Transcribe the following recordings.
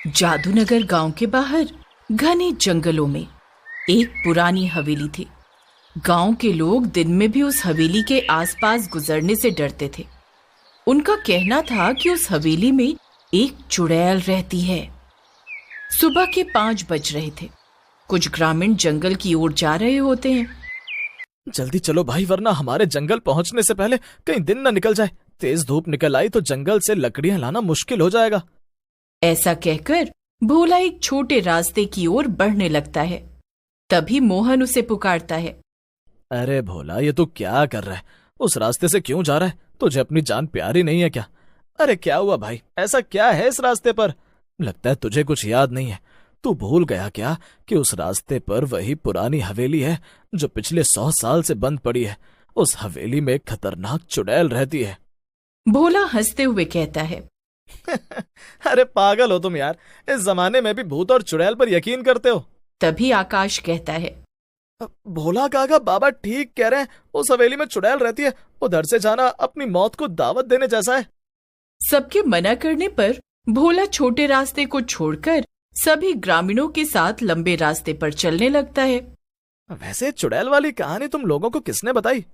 जादूनगर गांव के बाहर घने जंगलों में एक पुरानी हवेली थी। गांव के लोग दिन में भी उस हवेली के आसपास गुजरने से डरते थे। उनका कहना था कि उस हवेली में एक चुड़ैल रहती है। सुबह के 5 बज रहे थे। कुछ ग्रामीण जंगल की ओर जा रहे होते हैं। जल्दी चलो भाई, वरना हमारे जंगल पहुंचने से पहले कहीं दिन न निकल जाए। तेज धूप निकल आई तो जंगल से लकड़ियां लाना मुश्किल हो जाएगा। ऐसा कहकर भोला एक छोटे रास्ते की ओर बढ़ने लगता है। तभी मोहन उसे पुकारता है। अरे भोला, ये तू क्या कर रहा है? उस रास्ते से क्यों जा रहा है? तुझे अपनी जान प्यारी नहीं है क्या? अरे क्या हुआ भाई, ऐसा क्या है इस रास्ते पर? लगता है तुझे कुछ याद नहीं है। तू भूल गया क्या कि उस रास्ते पर वही पुरानी हवेली है जो पिछले 100 साल से बंद पड़ी है। उस हवेली में एक खतरनाक चुड़ैल रहती है। भोला हंसते हुए कहता है। अरे पागल हो तुम यार, इस जमाने में भी भूत और चुड़ैल पर यकीन करते हो? तभी आकाश कहता है। भोला काका, बाबा ठीक कह रहे हैं, उस हवेली में चुड़ैल रहती है। उधर से जाना अपनी मौत को दावत देने जैसा है। सबके मना करने पर भोला छोटे रास्ते को छोड़कर सभी ग्रामीणों के साथ लंबे रास्ते पर चलने लगता है। वैसे चुड़ैल वाली कहानी तुम लोगों को किसने बताई?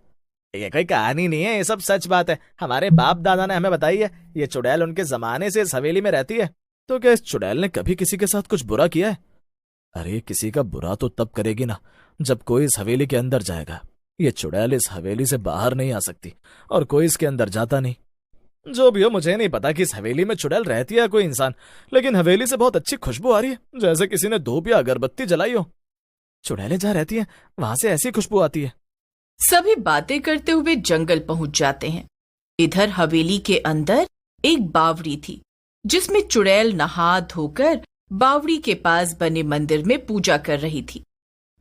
ये कोई कहानी नहीं है, ये सब सच बात है। हमारे बाप दादा ने हमें बताई है। ये चुड़ैल उनके जमाने से इस हवेली में रहती है। तो क्या इस चुड़ैल ने कभी किसी के साथ कुछ बुरा किया है? अरे किसी का बुरा तो तब करेगी ना जब कोई इस हवेली के अंदर जाएगा। ये चुड़ैल इस हवेली से बाहर नहीं आ सकती और कोई इसके अंदर जाता नहीं। जो भी हो, मुझे नहीं पता कि इस हवेली में चुड़ैल रहती है कोई इंसान, लेकिन हवेली से बहुत अच्छी खुशबू आ रही है, जैसे किसी ने धूप या अगरबत्ती जलाई हो। चुड़ैलें जहाँ रहती हैं वहां से ऐसी खुशबू आती है। सभी बातें करते हुए जंगल पहुंच जाते हैं। इधर हवेली के अंदर एक बावड़ी थी जिसमें चुड़ैल नहा धोकर बावड़ी के पास बने मंदिर में पूजा कर रही थी।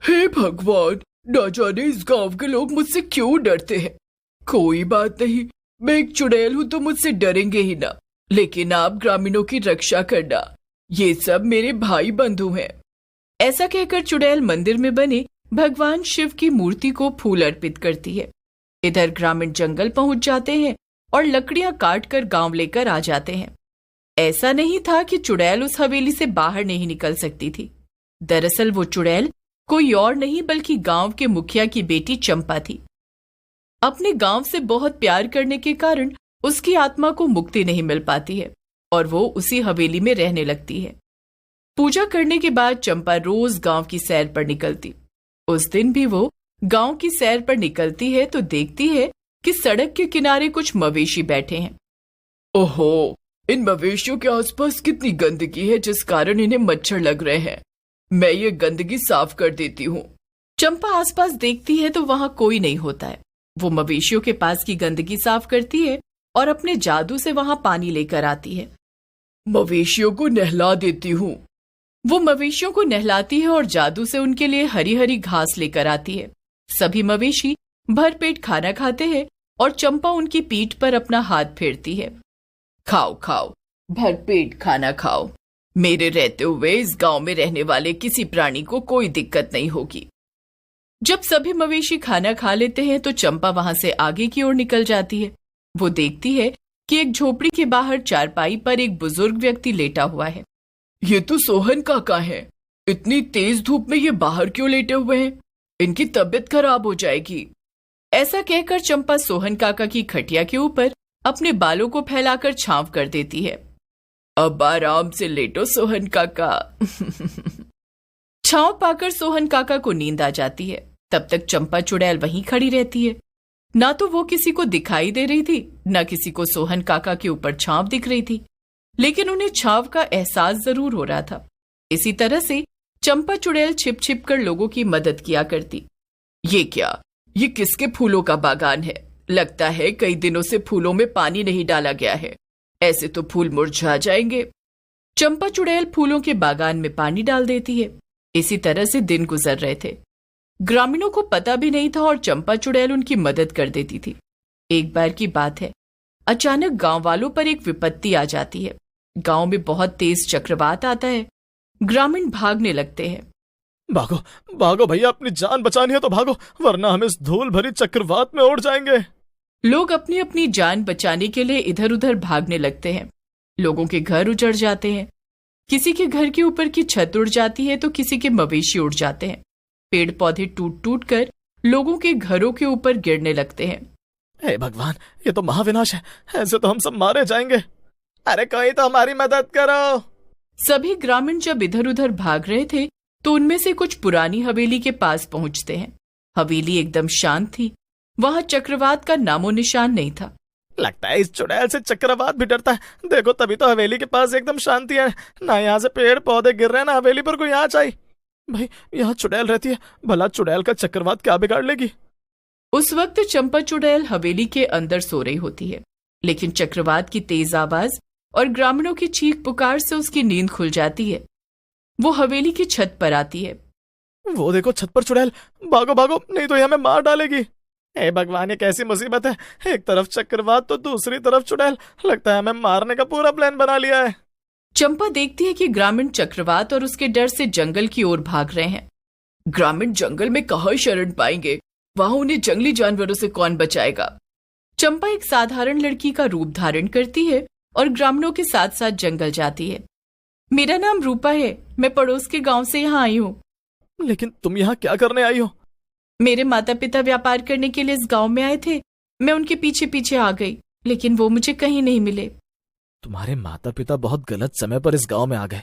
हे भगवान, न जाने इस गांव के लोग मुझसे क्यों डरते हैं। कोई बात नहीं, मैं एक चुड़ैल हूं तो मुझसे डरेंगे ही ना, लेकिन आप ग्रामीणों की रक्षा करना। ये सब मेरे भाई बंधु हैं। ऐसा कहकर चुड़ैल मंदिर में बने भगवान शिव की मूर्ति को फूल अर्पित करती है। इधर ग्रामीण जंगल पहुंच जाते हैं और लकड़ियां काट कर गांव लेकर आ जाते हैं। ऐसा नहीं था कि चुड़ैल उस हवेली से बाहर नहीं निकल सकती थी। दरअसल वो चुड़ैल कोई और नहीं बल्कि गांव के मुखिया की बेटी चंपा थी। अपने गांव से बहुत प्यार करने के कारण उसकी आत्मा को मुक्ति नहीं मिल पाती है और वो उसी हवेली में रहने लगती है। पूजा करने के बाद चंपा रोज गांव की सैर पर निकलती। उस दिन भी वो गांव की सैर पर निकलती है तो देखती है कि सड़क के किनारे कुछ मवेशी बैठे हैं। ओहो, इन मवेशियों के आसपास कितनी गंदगी है जिस कारण इन्हें मच्छर लग रहे हैं। मैं ये गंदगी साफ कर देती हूँ। चंपा आसपास देखती है तो वहां कोई नहीं होता है। वो मवेशियों के पास की गंदगी साफ करती है और अपने जादू से वहां पानी लेकर आती है। मवेशियों को नहला देती हूँ। वो मवेशियों को नहलाती है और जादू से उनके लिए हरी हरी घास लेकर आती है। सभी मवेशी भरपेट खाना खाते हैं और चंपा उनकी पीठ पर अपना हाथ फेरती है। खाओ खाओ, भरपेट खाना खाओ। मेरे रहते हुए इस गांव में रहने वाले किसी प्राणी को कोई दिक्कत नहीं होगी। जब सभी मवेशी खाना खा लेते हैं तो चंपा वहां से आगे की ओर निकल जाती है। वो देखती है कि एक झोपड़ी के बाहर चारपाई पर एक बुजुर्ग व्यक्ति लेटा हुआ है। ये तो सोहन काका है। इतनी तेज धूप में ये बाहर क्यों लेटे हुए हैं? इनकी तबीयत खराब हो जाएगी। ऐसा कहकर चंपा सोहन काका की खटिया के ऊपर अपने बालों को फैलाकर छांव कर देती है। अब आराम से लेटो सोहन काका। छांव पाकर सोहन काका को नींद आ जाती है। तब तक चंपा चुड़ैल वहीं खड़ी रहती है। ना तो वो किसी को दिखाई दे रही थी, ना किसी को सोहन काका के ऊपर छांव दिख रही थी, लेकिन उन्हें छांव का एहसास जरूर हो रहा था। इसी तरह से चंपा चुड़ैल छिप छिप कर लोगों की मदद किया करती। ये क्या? ये किसके फूलों का बागान है? लगता है कई दिनों से फूलों में पानी नहीं डाला गया है। ऐसे तो फूल मुरझा जाएंगे। चंपा चुड़ैल फूलों के बागान में पानी डाल देती है। इसी तरह से दिन गुजर रहे थे। ग्रामीणों को पता भी नहीं था और चंपा चुड़ैल उनकी मदद कर देती थी। एक बार की बात है, अचानक गांव वालों पर एक विपत्ति आ जाती है। गांव में बहुत तेज चक्रवात आता है। ग्रामीण भागने लगते हैं। भागो भागो भैया, अपनी जान बचानी है तो भागो, वरना हम इस धूल भरी चक्रवात में उड़ जाएंगे। लोग अपनी अपनी जान बचाने के लिए इधर उधर भागने लगते हैं। लोगों के घर उजड़ जाते हैं। किसी के घर के ऊपर की छत उड़ जाती है तो किसी के मवेशी उड़ जाते हैं। पेड़ पौधे टूट टूट कर लोगों के घरों के ऊपर गिरने लगते हैं। हे भगवान, ये तो महाविनाश है, ऐसे तो हम सब मारे जाएंगे। अरे कोई तो हमारी मदद करो। सभी ग्रामीण जब इधर उधर भाग रहे थे तो उनमें से कुछ पुरानी हवेली के पास पहुंचते हैं। हवेली एकदम शांत थी, वहां चक्रवात का नामो निशान नहीं था। लगता है इस चुड़ैल से चक्रवात भी डरता है। देखो तभी तो हवेली के पास एकदम शांति है, ना यहाँ से पेड़ पौधे गिर रहे हैं, ना हवेली पर कोई आँच आई। भाई यहाँ चुड़ैल रहती है, भला चुड़ैल का चक्रवात क्या बिगाड़ लेगी। उस वक्त चंपा चुड़ैल हवेली के अंदर सो रही होती है, लेकिन चक्रवात की तेज आवाज और ग्रामीणों की चीख पुकार से उसकी नींद खुल जाती है। वो हवेली की छत पर आती है। वो देखो छत पर चुड़ैल, भागो भागो, नहीं तो ये हमें मार डालेगी। हे भगवान, ये कैसी मुसीबत है, एक तरफ चक्रवात तो दूसरी तरफ चुड़ैल। लगता है हमें मारने का पूरा प्लान बना लिया है। चंपा देखती है कि ग्रामीण चक्रवात और उसके डर से जंगल की ओर भाग रहे हैं। ग्रामीण जंगल में कहाँ शरण पाएंगे, वहां उन्हें जंगली जानवरों से कौन बचाएगा। चंपा एक साधारण लड़की का रूप धारण करती है और ग्रामीणों के साथ साथ जंगल जाती है। मेरा नाम रूपा है, मैं पड़ोस के गांव से यहाँ आई हूँ। लेकिन तुम यहाँ क्या करने आई हो? मेरे माता पिता व्यापार करने के लिए इस गांव में आए थे, मैं उनके पीछे पीछे आ गई, लेकिन वो मुझे कहीं नहीं मिले। तुम्हारे माता पिता बहुत गलत समय पर इस गांव में आ गए।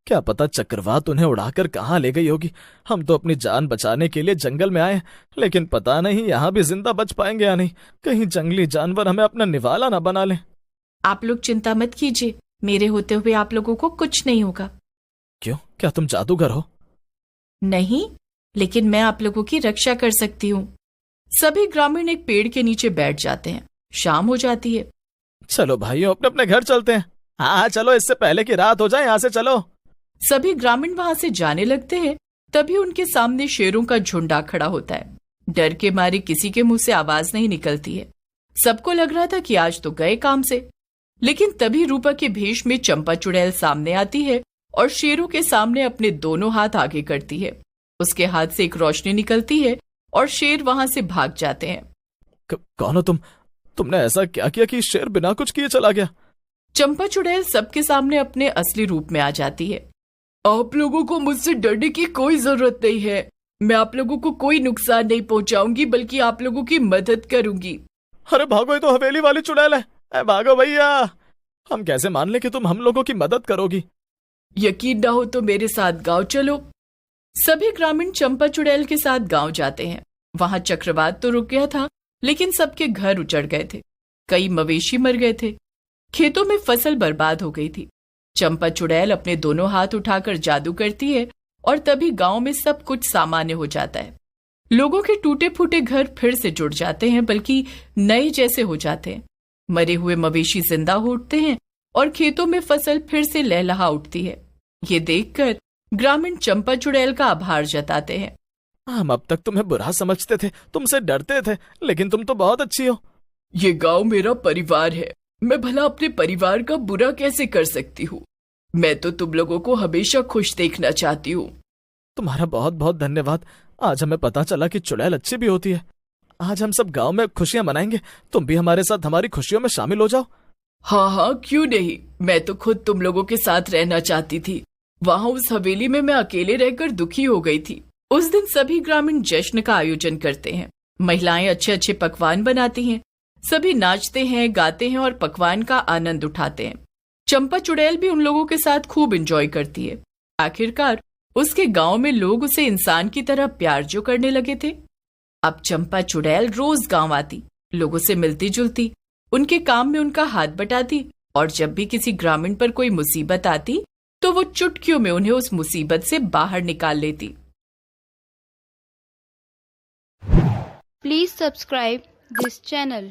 क्या पता चक्रवात उन्हें उड़ाकर कहाँ ले गई होगी। हम तो अपनी जान बचाने के लिए जंगल में आए, लेकिन पता नहीं यहाँ भी जिंदा बच पाएंगे या नहीं। कहीं जंगली जानवर हमें अपना निवाला ना बना लें। आप लोग चिंता मत कीजिए, मेरे होते हुए आप लोगों को कुछ नहीं होगा। क्यों, क्या तुम जादूगर हो? नहीं, लेकिन मैं आप लोगों की रक्षा कर सकती हूँ। सभी ग्रामीण एक पेड़ के नीचे बैठ जाते हैं। शाम हो जाती है। चलो भाइयों, अपने अपने घर चलते हैं। हाँ चलो, इससे पहले कि रात हो जाए, यहाँ से चलो। सभी ग्रामीण वहां से जाने लगते हैं। तभी उनके सामने शेरों का झुंड आ खड़ा होता है। डर के मारे किसी के मुंह से आवाज नहीं निकलती है। सबको लग रहा था कि आज तो गए काम से। लेकिन तभी रूपा के भेष में चंपा चुड़ैल सामने आती है और शेरों के सामने अपने दोनों हाथ आगे करती है। उसके हाथ से एक रोशनी निकलती है और शेर वहां से भाग जाते हैं। कौन हो तुम? तुमने ऐसा क्या किया कि शेर बिना कुछ किए चला गया? चंपा चुड़ैल सबके सामने अपने असली रूप में आ जाती है। आप लोगों को मुझसे डरने की कोई जरूरत नहीं है। मैं आप लोगों को कोई नुकसान नहीं पहुंचाऊंगी, बल्कि आप लोगों की मदद करूंगी। अरे भागो, ये तो हवेली वाली चुड़ैल है। भागो भैया। हम कैसे मान ले कि तुम हम लोगों की मदद करोगी? यकीन ना हो तो मेरे साथ गांव चलो। सभी ग्रामीण चंपा चुड़ैल के साथ गांव जाते हैं। वहां चक्रवात तो रुक गया था, लेकिन सबके घर उजड़ गए थे। कई मवेशी मर गए थे। खेतों में फसल बर्बाद हो गई थी। चंपा चुड़ैल अपने दोनों हाथ उठाकर जादू करती है और तभी गांव में सब कुछ सामान्य हो जाता है। लोगों के टूटे फूटे घर फिर से जुड़ जाते हैं, बल्कि नए जैसे हो जाते हैं। मरे हुए मवेशी जिंदा हो उठते हैं और खेतों में फसल फिर से लहलहा उठती है। ये देखकर ग्रामीण चंपा चुड़ैल का आभार जताते हैं। हम अब तक तुम्हें बुरा समझते थे, तुमसे डरते थे, लेकिन तुम तो बहुत अच्छी हो। ये गांव मेरा परिवार है, मैं भला अपने परिवार का बुरा कैसे कर सकती हूँ। मैं तो तुम लोगों को हमेशा खुश देखना चाहती हूँ। तुम्हारा बहुत बहुत धन्यवाद। आज हमें पता चला कि चुड़ैल अच्छी भी होती है। आज हम सब गांव में खुशियां मनाएंगे, तुम भी हमारे साथ हमारी खुशियों में शामिल हो जाओ। हाँ हाँ, क्यों नहीं। मैं तो खुद तुम लोगों के साथ रहना चाहती थी। वहाँ उस हवेली में मैं अकेले रहकर दुखी हो गई थी। उस दिन सभी ग्रामीण जश्न का आयोजन करते हैं। महिलाएं अच्छे अच्छे पकवान बनाती हैं। सभी नाचते हैं, गाते हैं और पकवान का आनंद उठाते हैं। चंपा चुड़ैल भी उन लोगों के साथ खूब एंजॉय करती है। आखिरकार उसके गांव में लोग उसे इंसान की तरह प्यार जो करने लगे थे। अब चंपा चुड़ैल रोज गांव आती, लोगों से मिलती जुलती, उनके काम में उनका हाथ बटाती और जब भी किसी ग्रामीण पर कोई मुसीबत आती तो वो चुटकियों में उन्हें उस मुसीबत से बाहर निकाल लेती। Please subscribe this channel.